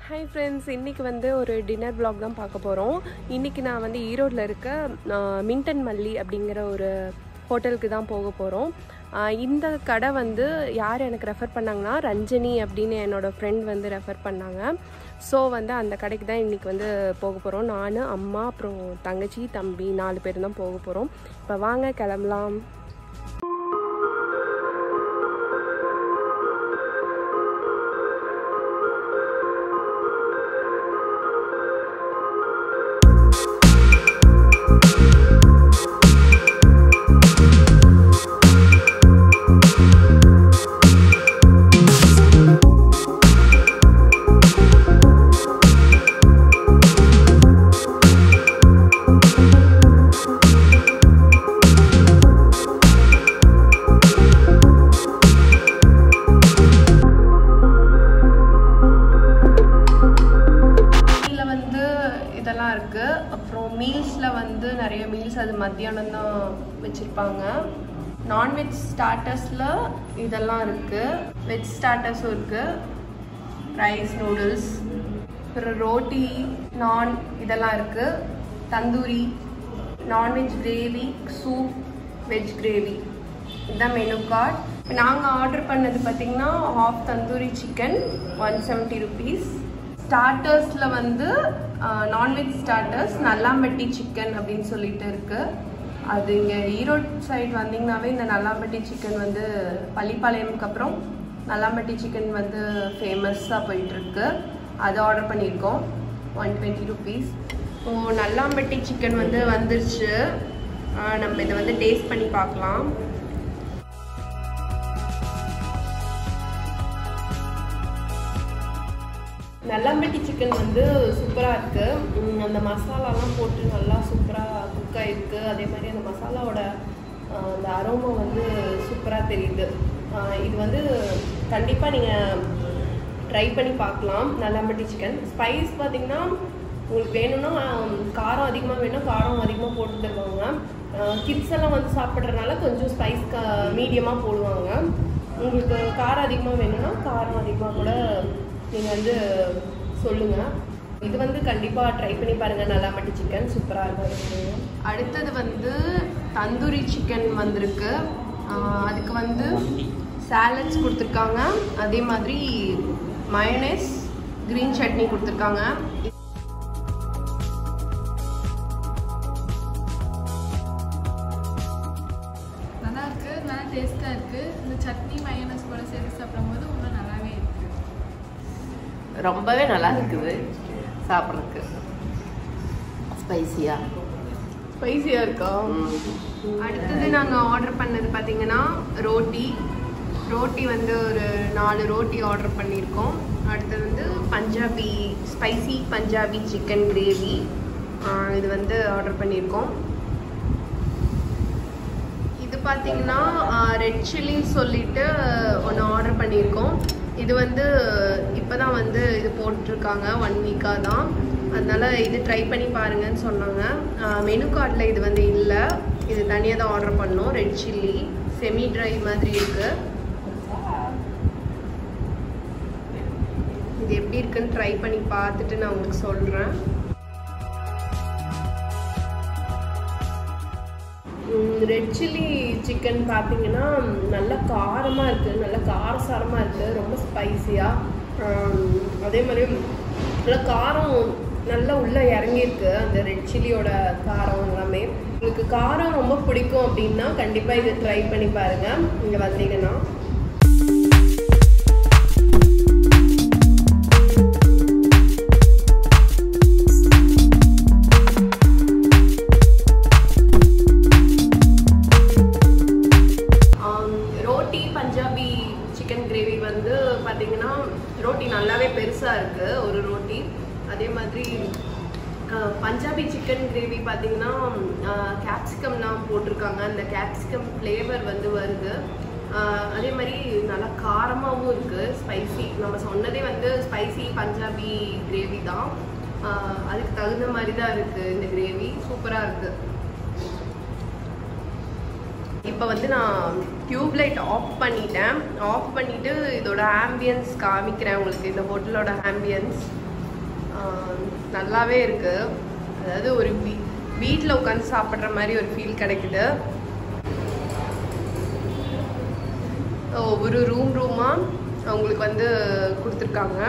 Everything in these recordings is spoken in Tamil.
ஹாய் ஃப்ரெண்ட்ஸ், இன்றைக்கி வந்து ஒரு டின்னர் vlog தான் பார்க்க போகிறோம். இன்றைக்கி நான் வந்து ஈரோட்டில் இருக்க மின்டன் மல்லி அப்படிங்கிற ஒரு ஹோட்டலுக்கு தான் போக போகிறோம். இந்த கடை வந்து யார் எனக்கு ரெஃபர் பண்ணாங்கன்னா, ரஞ்சனி அப்படின்னு என்னோடய ஃப்ரெண்ட் வந்து ரெஃபர் பண்ணாங்க. ஸோ வந்து அந்த கடைக்கு தான் இன்றைக்கி வந்து போக போகிறோம். நான், அம்மா, அப்புறம் தங்கச்சி, தம்பி 4 பேர் தான் போக போகிறோம். இப்போ வாங்க கிளம்பலாம். அப்புறம் மீல்ஸில் வந்து நிறைய மீல்ஸ் அது மத்தியானம் தான் வச்சுருப்பாங்க. நான்வெஜ் ஸ்டார்டர்ஸில் இதெல்லாம் இருக்குது. வெஜ் ஸ்டார்டர்ஸும் இருக்குது. ரைஸ், நூடுல்ஸ், அப்புறம் ரோட்டி, நான் இதெல்லாம் இருக்குது. Tandoori, non veg gravy, soup, veg gravy, இதுதான் மெனு கார்ட். இப்போ நாங்கள் ஆர்டர் பண்ணது பார்த்திங்கன்னா ஹாஃப் தந்தூரி சிக்கன் 170 rupees. ஸ்டார்டர்ஸில் வந்து நான்வெஜ் ஸ்டார்டர்ஸ் நல்லாம்பட்டி சிக்கன் அப்படின்னு சொல்லிட்டு இருக்குது. அது இங்கே ஈரோடு சைடு வந்தீங்கன்னாவே இந்த நல்லாம்பட்டி சிக்கன் வந்து பள்ளிப்பாளையம்க்கு அப்புறம் நல்லாம்பட்டி சிக்கன் வந்து ஃபேமஸாக போயிட்டுருக்கு. அது ஆர்டர் பண்ணியிருக்கோம் 120 rupees. ஸோ நல்லாம்பட்டி சிக்கன் வந்து வந்துருச்சு. நம்ம இதை வந்து டேஸ்ட் பண்ணி பார்க்கலாம். நல்லாம்பட்டி சிக்கன் வந்து சூப்பராக இருக்குது. அந்த மசாலாலாம் போட்டு நல்லா சூப்பராக குக் ஆகிருக்கு. அதே மாதிரி அந்த மசாலாவோட அந்த அரோமா வந்து சூப்பராக தெரியுது. இது வந்து கண்டிப்பாக நீங்கள் ட்ரை பண்ணி பார்க்கலாம். நல்லாம்பட்டி சிக்கன் ஸ்பைஸ் பார்த்திங்கன்னா உங்களுக்கு வேணும்னா காரம் அதிகமாக வேணும், காரம் அதிகமாக போட்டு தருவாங்க. கிட்ஸ் எல்லாம் வந்து சாப்பிட்றதுனால கொஞ்சம் ஸ்பைஸ் மீடியமாக போடுவாங்க. உங்களுக்கு காரம் அதிகமாக வேணும்னா காரம் அதிகமாக கூட நீங்கள் வந்து சொல்லுங்கள். இது வந்து கண்டிப்பாக ட்ரை பண்ணி பாருங்கள். நல்லாம்பட்டி சிக்கன் சூப்பராக இருக்கும். அடுத்தது வந்து தந்தூரி சிக்கன் வந்திருக்கு. அதுக்கு வந்து சாலட்ஸ் கொடுத்துருக்காங்க. அதே மாதிரி மயோனைஸ், க்ரீன் சட்னி கொடுத்துருக்காங்க. நல்லா இருக்குது, நல்லா டேஸ்ட்டாக இருக்குது. இந்த சட்னி மயோனைஸ் கூட சேர்த்து சாப்பிடும்போது இன்னும் நல்லாவே இருக்குது. ரொம்பவே நல்லா இருக்குது சாப்பிட்றதுக்கு. ஸ்பைசியாக இருக்கா? அடுத்தது நாங்கள் ஆர்டர் பண்ணது பார்த்தீங்கன்னா ரோட்டி வந்து ஒரு 4 ரோட்டி ஆர்டர் பண்ணியிருக்கோம். அடுத்தது வந்து Punjabi spicy Punjabi chicken gravy, இது வந்து ஆர்டர் பண்ணியிருக்கோம். இது பார்த்தீங்கன்னா ரெட் சில்லி சொல்லிட்டு ஒன்று ஆர்டர் பண்ணியிருக்கோம். இது வந்து இப்போ தான் வந்து இது போட்டிருக்காங்க, 1 வீக்காக தான். அதனால் இது ட்ரை பண்ணி பாருங்கன்னு சொன்னாங்க. மெனு கார்டில் இது வந்து இல்லை, இது தனியாக தான் ஆர்டர் பண்ணோம். ரெட் சில்லி செமி ட்ரை மாதிரி இருக்குது. இது எப்படி இருக்குன்னு ட்ரை பண்ணி பார்த்துட்டு நான் உங்களுக்கு சொல்கிறேன். ரெட் சில்லி சிக்கன் பார்த்தீங்கன்னா நல்லா காரமாக இருக்குது, நல்லா காரசாரமாக இருக்குது, ரொம்ப ஸ்பைஸியாக. அதே மாதிரி நல்லா காரம் நல்லா உள்ளே இறங்கியிருக்கு, அந்த ரெட் சில்லியோட காரம் எல்லாமே. உங்களுக்கு காரம் ரொம்ப பிடிக்கும் அப்படின்னா கண்டிப்பாக இதை ட்ரை பண்ணி பாருங்கள் இங்கே வந்தீங்கன்னா. பஞ்சாபி சிக்கன் கிரேவி வந்து பார்த்தீங்கன்னா ரோட்டி நல்லாவே பெருசாக இருக்குது, ஒரு ரோட்டி. அதே மாதிரி பஞ்சாபி சிக்கன் கிரேவி பார்த்தீங்கன்னா கேப்சிகம்லாம் போட்டிருக்காங்க. அந்த கேப்சிகம் ஃப்ளேவர் வந்து வருது. அதே மாதிரி நல்லா காரமாகவும் இருக்குது, ஸ்பைசி. நம்ம சொன்னதே வந்து ஸ்பைசி பஞ்சாபி கிரேவி தான். அதுக்கு தகுந்த மாதிரி தான் இருக்குது இந்த கிரேவி. சூப்பராக இருக்குது. இப்போ வந்து நான் டியூப் லைட் ஆஃப் பண்ணிட்டேன். ஆஃப் பண்ணிவிட்டு இதோட ஆம்பியன்ஸ் காமிக்கிறேன் உங்களுக்கு. இந்த ஹோட்டலோட ஆம்பியன்ஸ் நல்லாவே இருக்குது. அதாவது ஒரு வீட்டில் உட்காந்து சாப்பிட்ற மாதிரி ஒரு ஃபீல் கிடைக்குது. ஒரு ரூமாக அவங்களுக்கு வந்து கொடுத்துருக்காங்க.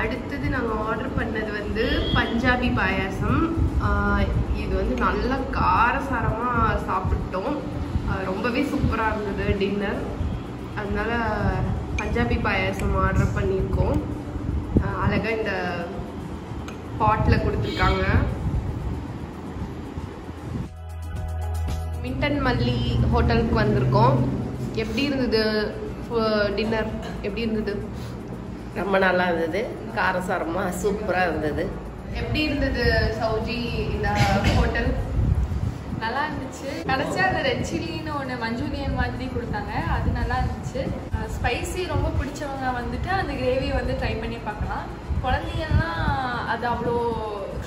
அடுத்தது நாங்கள் ஆர்டர் பண்ணது வந்து பஞ்சாபி பாயாசம். இது வந்து நல்லா காரசாரமாக சாப்பிட்டோம். ரொம்பவே சூப்பராக இருந்தது டின்னர். அதனால பஞ்சாபி பாயாசம் ஆர்டர் பண்ணியிருக்கோம். அழகாக இந்த பாட்டில் கொடுத்துருக்காங்க. மின்டன் மல்லி ஹோட்டலுக்கு வந்திருக்கோம். எப்படி இருந்தது டின்னர்? எப்படி இருந்தது? ரொம்ப நல்லா இருந்தது. காரசாரமாக சூப்பராக இருந்தது. எப்படி இருந்தது சௌஜி இந்த ஹோட்டல்? நல்லா இருந்துச்சு. கடைசியாக அந்த ரெட் சில்லின்னு ஒன்று மஞ்சூரியன் மாதிரி கொடுத்தாங்க. அது நல்லா இருந்துச்சு. ஸ்பைசி ரொம்ப பிடிச்சவங்க வந்துட்டு அந்த கிரேவியை வந்து ட்ரை பண்ணி பார்க்கலாம். குழந்தைங்கலாம் அது அவ்வளோ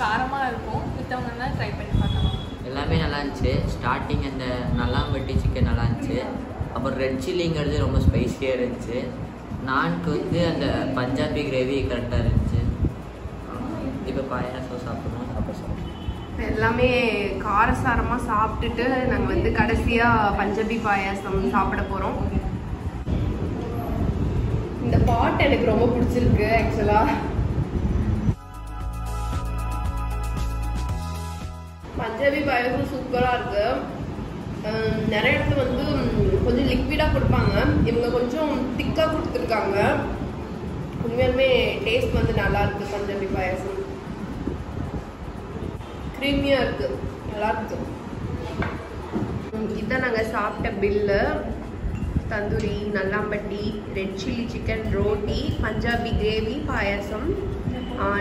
காரமாக இருக்கும். மித்தவங்கலாம் ட்ரை பண்ணி பார்க்கலாம். எல்லாமே நல்லா இருந்துச்சு. ஸ்டார்டிங் அந்த நல்லாம்பட்டி சிக்கன் நல்லா இருந்துச்சு. அப்புறம் ரெட் சில்லிங்கிறது ரொம்ப ஸ்பைஸியாக இருந்துச்சு. நான்க்கு வந்து அந்த பஞ்சாபி கிரேவி கரெக்டாக இருந்துச்சு. இப்போ பாயாசம் சாப்பிடணும். எல்லாமே காரசாரமாக சாப்பிட்டுட்டு நாங்கள் வந்து கடைசியாக பஞ்சாபி பாயாசம் சாப்பிட போகிறோம். இந்த பாட் எனக்கு ரொம்ப பிடிச்சிருக்கு. ஆக்சுவலாக பஞ்சாபி பாயாசம் சூப்பராக இருக்கு. நிறைய இடத்துல வந்து கொஞ்சம் லிக்விடாக கொடுப்பாங்க. இவங்க கொஞ்சம் திக்காக கொடுத்துருக்காங்க. உண்மையாலுமே டேஸ்ட் வந்து நல்லா இருக்கு. பஞ்சாபி பாயாசம் க்ரீமியாக இருக்கு, நல்லா இருக்கு. இதுதான் நாங்கள் சாப்பிட்ட bill. Tandoori, Nallampatti, red chilli chicken, roti, Punjabi gravy, payasam.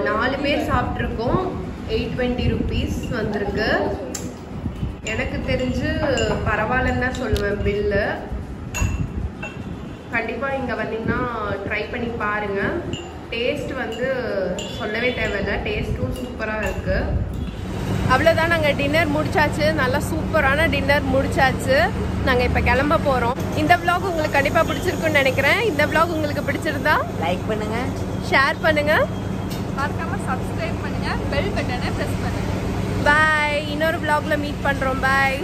4 பேர் சாப்பிட்ருக்கோம். 820 rupees வந்திருக்கு. எனக்கு தெரிஞ்சு பரவாயில்லன்னு தான் சொல்லுவேன் பில்லு. கண்டிப்பாக இங்கே வந்தீங்கன்னா ட்ரை பண்ணி பாருங்கள். டேஸ்ட் வந்து சொல்லவே தேவையில்லை. டேஸ்ட்டும் சூப்பராக இருக்குது. அவ்வளோதான், நாங்கள் டின்னர் முடிச்சாச்சு. நல்லா சூப்பரான டின்னர் முடிச்சாச்சு. நாங்கள் இப்போ கிளம்ப போகிறோம். இந்த vlog உங்களுக்கு கண்டிப்பாக பிடிச்சிருக்குன்னு நினைக்கிறேன். இந்த vlog உங்களுக்கு பிடிச்சிருந்தா லைக் பண்ணுங்கள், ஷேர் பண்ணுங்கள், மறக்காம சப்ஸ்கிரைப் பண்ணுங்க, பெல் பட்டனை ப்ரெஸ் பண்ணுங்க. பாய். இன்னொரு vlogல மீட் பண்ணுறோம். பாய்.